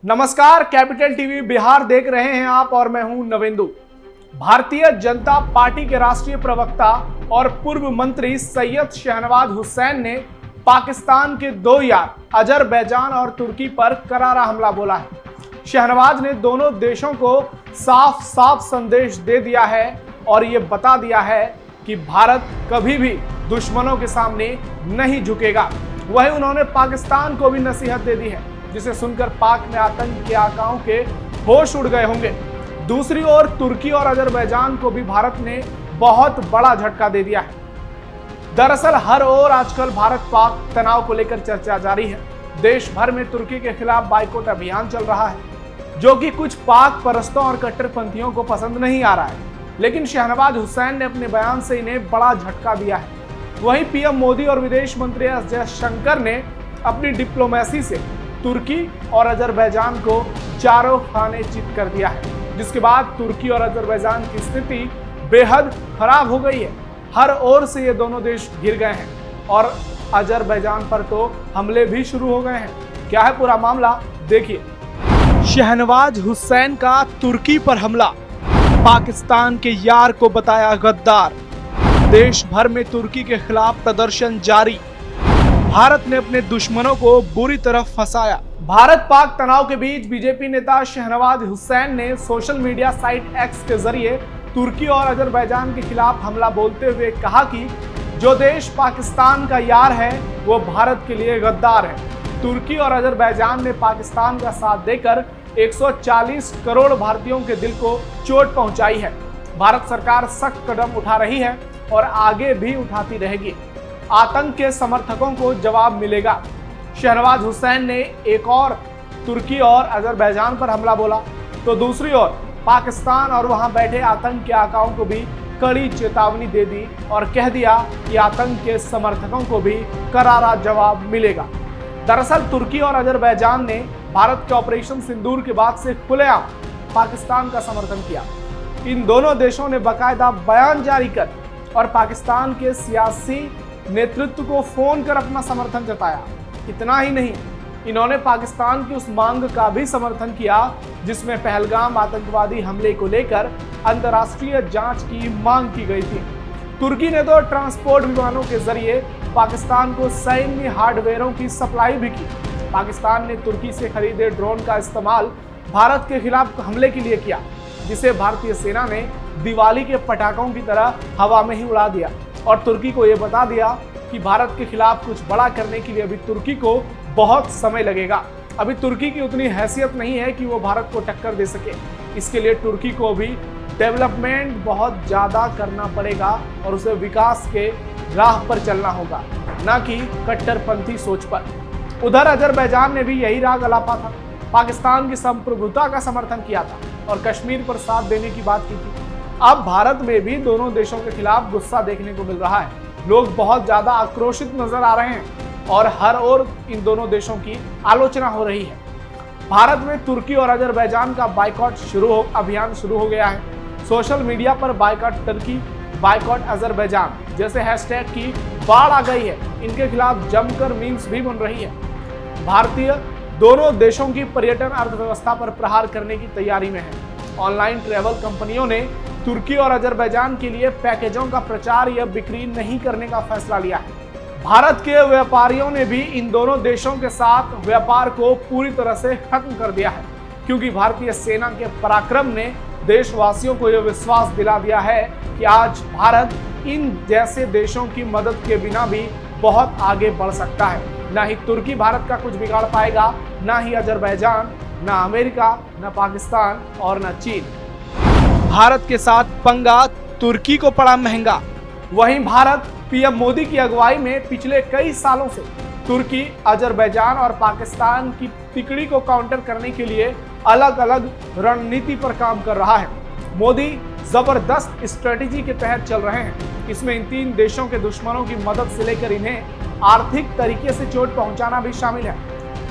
नमस्कार, capital TV Bihar देख रहे हैं आप और मैं हूं नवेंदु। भारतीय जनता पार्टी के राष्ट्रीय प्रवक्ता और पूर्व मंत्री सैयद शहनवाज हुसैन ने पाकिस्तान के दो यार अजरबैजान और तुर्की पर करारा हमला बोला है। शहनवाज ने दोनों देशों को साफ साफ संदेश दे दिया है और ये बता दिया है कि भारत कभी भी दुश्मनों के सामने नहीं झुकेगा। वहीं उन्होंने पाकिस्तान को भी नसीहत दे दी है, जिसे सुनकर पाक में आतंक के आकाओं के होश उड़ गए होंगे। दूसरी ओर तुर्की और अजरबैजान को भी भारत ने बहुत बड़ा झटका दे दिया है। दरअसल हर ओर आजकल भारत पाक तनाव को लेकर चर्चा जारी है। देश भर में तुर्की के खिलाफ बाइकआउट अभियान चल रहा है, जो कि कुछ पाक परस्तों और कट्टरपंथियों को पसंद नहीं आ रहा है। लेकिन शहनवाज हुसैन ने अपने बयान से इन्हें बड़ा झटका दिया है। वहीं पीएम मोदी और विदेश मंत्री एस जयशंकर ने अपनी डिप्लोमेसी से तुर्की और अजरबैजान को चारों खाने चित कर दिया है, जिसके बाद तुर्की और अजरबैजान की स्थिति बेहद खराब हो गई है। हर ओर से ये दोनों देश घिर गए हैं और अजरबैजान पर तो हमले भी शुरू हो गए हैं। क्या है पूरा मामला, देखिए। शहनवाज हुसैन का तुर्की पर हमला, पाकिस्तान के यार को बताया गद्दार। देश भर में तुर्की के खिलाफ प्रदर्शन जारी। भारत ने अपने दुश्मनों को बुरी तरह फंसाया। भारत पाक तनाव के बीच बीजेपी नेता शहनवाज हुसैन ने सोशल मीडिया साइट एक्स के जरिए तुर्की और अजरबैजान के खिलाफ हमला बोलते हुए कहा कि जो देश पाकिस्तान का यार है वो भारत के लिए गद्दार है। तुर्की और अजरबैजान ने पाकिस्तान का साथ देकर 140 करोड़ भारतीयों के दिल को चोट पहुंचाई है। भारत सरकार सख्त कदम उठा रही है और आगे भी उठाती रहेगी। आतंक के समर्थकों को जवाब मिलेगा। शहनवाज हुसैन ने एक और तुर्की और अजरबैजान पर हमला बोला, तो दूसरी ओर पाकिस्तान और वहां बैठे आतंक के आकाओं को भी कड़ी चेतावनी दे दी और कह दिया कि आतंक के समर्थकों को भी करारा जवाब मिलेगा। दरअसल तुर्की और अजरबैजान ने भारत के ऑपरेशन सिंदूर के बाद से खुलेआम पाकिस्तान का समर्थन किया। इन दोनों देशों ने बाकायदा बयान जारी कर और पाकिस्तान के सियासी नेतृत्व को फोन कर अपना समर्थन जताया। इतना ही नहीं, इन्होंने पाकिस्तान की उस मांग का भी समर्थन किया जिसमें पहलगाम आतंकवादी हमले को लेकर अंतर्राष्ट्रीय जांच की मांग की गई थी। तुर्की ने तो ट्रांसपोर्ट विमानों के जरिए पाकिस्तान को सैन्य हार्डवेयरों की सप्लाई भी की। पाकिस्तान ने तुर्की से खरीदे ड्रोन का इस्तेमाल भारत के खिलाफ हमले के लिए किया, जिसे भारतीय सेना ने दिवाली के पटाखों की तरह हवा में ही उड़ा दिया और तुर्की को यह बता दिया कि भारत के खिलाफ कुछ बड़ा करने के लिए अभी तुर्की को बहुत समय लगेगा। अभी तुर्की की उतनी हैसियत नहीं है कि वो भारत को टक्कर दे सके। इसके लिए तुर्की को भी डेवलपमेंट बहुत ज़्यादा करना पड़ेगा और उसे विकास के राह पर चलना होगा, ना कि कट्टरपंथी सोच पर। उधर अजरबैजान ने भी यही राग अलापा था। पाकिस्तान की संप्रभुता का समर्थन किया था और कश्मीर पर साथ देने की बात की थी। अब भारत में भी दोनों देशों के खिलाफ गुस्सा देखने को मिल रहा है। लोग बहुत ज्यादा आक्रोशित नजर आ रहे हैं और हर ओर इन दोनों देशों की आलोचना हो रही है। भारत में तुर्की और अजरबैजान का बाइकआउट अभियान शुरू हो गया है। सोशल मीडिया पर बाइकआउट तुर्की, बाइकआउट अजरबैजान जैसे हैशटैग की बाढ़ आ गई है। इनके खिलाफ जमकर मीम्स भी बन रही है। भारतीय दोनों देशों की पर्यटन अर्थव्यवस्था पर प्रहार करने की तैयारी में है। ऑनलाइन ट्रैवल कंपनियों ने तुर्की और अजरबैजान के लिए पैकेजों का प्रचार या बिक्री नहीं करने का फैसला लिया है। भारत के व्यापारियों ने भी इन दोनों देशों के साथ व्यापार को पूरी तरह से खत्म कर दिया है, क्योंकि भारतीय सेना के पराक्रम ने देशवासियों को यह विश्वास दिला दिया है कि आज भारत इन जैसे देशों की मदद के बिना भी बहुत आगे बढ़ सकता है। ना ही तुर्की भारत का कुछ बिगाड़ पाएगा, ना ही अजरबैजान, ना अमेरिका, ना पाकिस्तान और ना चीन। भारत के साथ पंगा तुर्की को पड़ा महंगा। वहीं भारत पीएम मोदी की अगुवाई में पिछले कई सालों से तुर्की, अजरबैजान और पाकिस्तान की तिकड़ी को काउंटर करने के लिए अलग अलग रणनीति पर काम कर रहा है। मोदी जबरदस्त स्ट्रेटेजी के तहत चल रहे हैं। इसमें इन तीन देशों के दुश्मनों की मदद से लेकर इन्हें आर्थिक तरीके से चोट पहुंचाना भी शामिल है।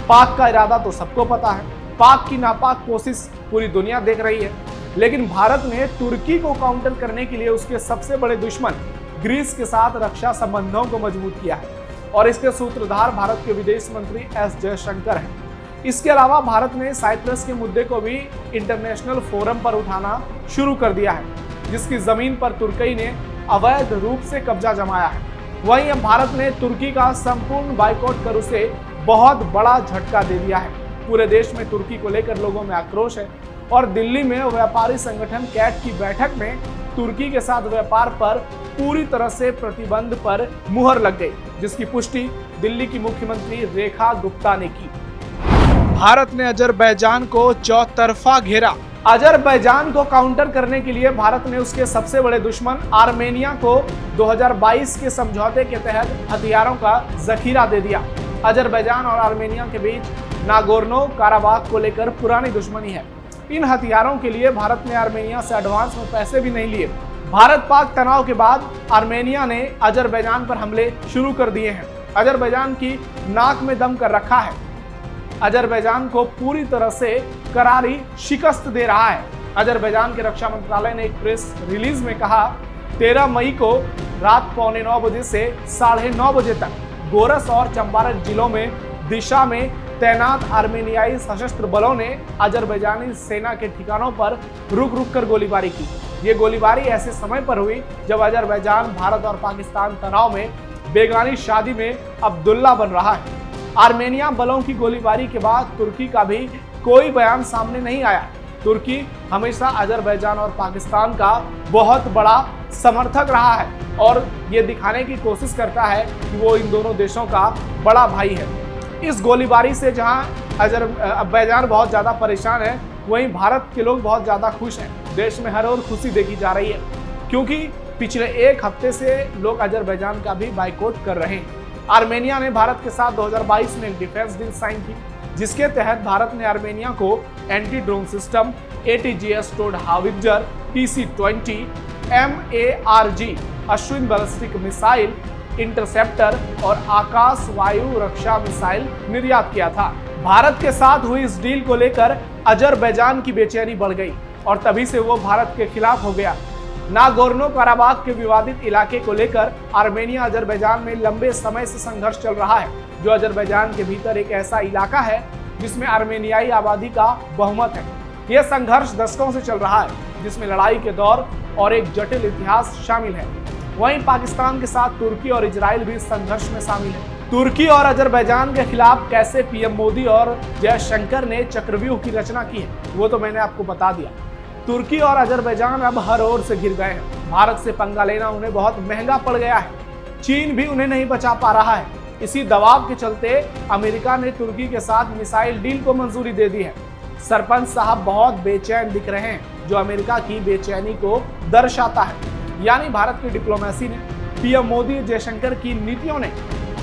पाक का इरादा तो सबको पता है। पाक की नापाक कोशिश पूरी दुनिया देख रही है। लेकिन भारत ने तुर्की को काउंटर करने के लिए उसके सबसे बड़े दुश्मन ग्रीस के साथ रक्षा संबंधों को मजबूत किया है और इसके सूत्रधार भारत के विदेश मंत्री एस जयशंकर हैं। इसके अलावा भारत ने साइप्रस के मुद्दे को भी इंटरनेशनल फोरम पर उठाना शुरू कर दिया है, जिसकी जमीन पर तुर्की ने अवैध रूप से कब्जा जमाया है। वहीं अब भारत ने तुर्की का संपूर्ण बाइकआउट कर उसे बहुत बड़ा झटका दे दिया है। पूरे देश में तुर्की को लेकर लोगों में आक्रोश है और दिल्ली में व्यापारी संगठन कैट की बैठक में तुर्की के साथ व्यापार पर पूरी तरह से प्रतिबंध पर मुहर लग गई, जिसकी पुष्टि दिल्ली की मुख्यमंत्री रेखा गुप्ता ने की। भारत ने अजरबैजान को चौतरफा घेरा। अजरबैजान को काउंटर करने के लिए भारत ने उसके सबसे बड़े दुश्मन आर्मेनिया को 2022 के समझौते के तहत हथियारों का जखीरा दे दिया। अजरबैजान और आर्मेनिया के बीच नागोर्नो काराबाख को लेकर पुरानी दुश्मनी है। इन हथियारों के लिए भारत ने आर्मेनिया से एडवांस में पैसे भी नहीं लिए। भारत पाक तनाव के बाद आर्मेनिया ने अजरबैजान पर हमले शुरू कर दिए हैं। अजरबैजान की नाक में दम कर रखा है। अजरबैजान को पूरी तरह से करारी शिकस्त दे रहा है। अजरबैजान के रक्षा मंत्रालय ने एक प्रेस रिलीज में कहा, 13 मई को रात 8:45 बजे से 9:30 बजे तक गोरस और चंपारण जिलों में दिशा में तैनात आर्मेनियाई सशस्त्र बलों ने अजरबैजानी सेना के ठिकानों पर रुक रुक कर गोलीबारी की। ये गोलीबारी ऐसे समय पर हुई जब अजरबैजान भारत और पाकिस्तान तनाव में बेगानी शादी में अब्दुल्ला बन रहा है। आर्मेनिया बलों की गोलीबारी के बाद तुर्की का भी कोई बयान सामने नहीं आया। तुर्की हमेशा अजरबैजान और पाकिस्तान का बहुत बड़ा समर्थक रहा है और ये दिखाने की कोशिश करता है कि वो इन दोनों देशों का बड़ा भाई है। इस गोलीबारी से जहां अजरबैजान बहुत ज़्यादा परेशान है, वहीं भारत के लोग बहुत ज़्यादा खुश हैं। देश में हर ओर खुशी देखी जा रही है, क्योंकि पिछले एक हफ्ते से लोग अजरबैजान का भी बाइकआउट कर रहे हैं। आर्मेनिया ने भारत के साथ 2022 में एक डिफेंस डील साइन की, जिसके तहत भारत ने आर्मेनिया को anti drone system, ATGS towed howitzer, PC-20, MARG Ashwin ballistic missile, interceptor और आकाश वायु रक्षा मिसाइल निर्यात किया था। भारत के साथ हुई इस डील को लेकर अजरबैजान की बेचैनी बढ़ गई और तभी से वो भारत के खिलाफ हो गया। नागोर्नो काराबाख के विवादित इलाके को लेकर आर्मेनिया अजरबैजान में लंबे समय से संघर्ष चल रहा है, जो अजरबैजान के भीतर एक ऐसा इलाका है जिसमें आर्मेनियाई आबादी का बहुमत है। यह संघर्ष दशकों से चल रहा है, जिसमें लड़ाई के दौर और एक जटिल इतिहास शामिल है। वहीं पाकिस्तान के साथ तुर्की और इजराइल भी संघर्ष में शामिल है। तुर्की और अजरबैजान के खिलाफ कैसे पीएम मोदी और जयशंकर ने चक्रव्यूह की रचना की है, वो तो मैंने आपको बता दिया। तुर्की और अजरबैजान अब हर ओर से घिर गए हैं। भारत से पंगा लेना उन्हें बहुत महंगा पड़ गया है। चीन भी उन्हें नहीं बचा पा रहा है। इसी दबाव के चलते अमेरिका ने तुर्की के साथ मिसाइल डील को मंजूरी दे दी है। सरपंच साहब बहुत बेचैन दिख रहे हैं, जो अमेरिका की बेचैनी को दर्शाता है। यानी भारत की डिप्लोमेसी ने, पीएम मोदी जयशंकर की नीतियों ने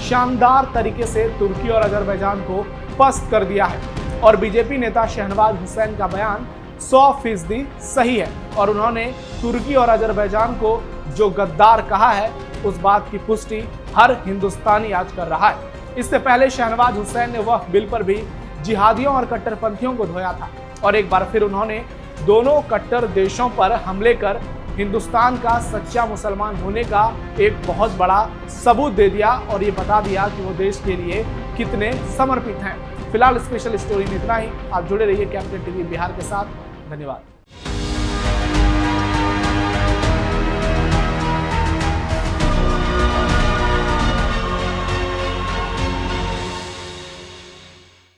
शानदार तरीके से तुर्की और अजरबैजान को पस्त कर दिया है। और बीजेपी नेता शहनवाज हुसैन का बयान 100% सही है और उन्होंने तुर्की और अजरबैजान को जो गद्दार कहा है, उस बात की पुष्टि हर हिंदुस्तानी आज कर रहा है। इससे पहले शहनवाज हुसैन ने वक्फ बिल पर भी जिहादियों और कट्टरपंथियों को धोया था और एक बार फिर उन्होंने दोनों कट्टर देशों पर हमले कर हिंदुस्तान का सच्चा मुसलमान होने का एक बहुत बड़ा सबूत दे दिया और ये बता दिया कि वो देश के लिए कितने समर्पित हैं। फिलहाल स्पेशल स्टोरी में इतना ही। आप जुड़े रहिए कैप्टन टीवी बिहार के साथ। धन्यवाद।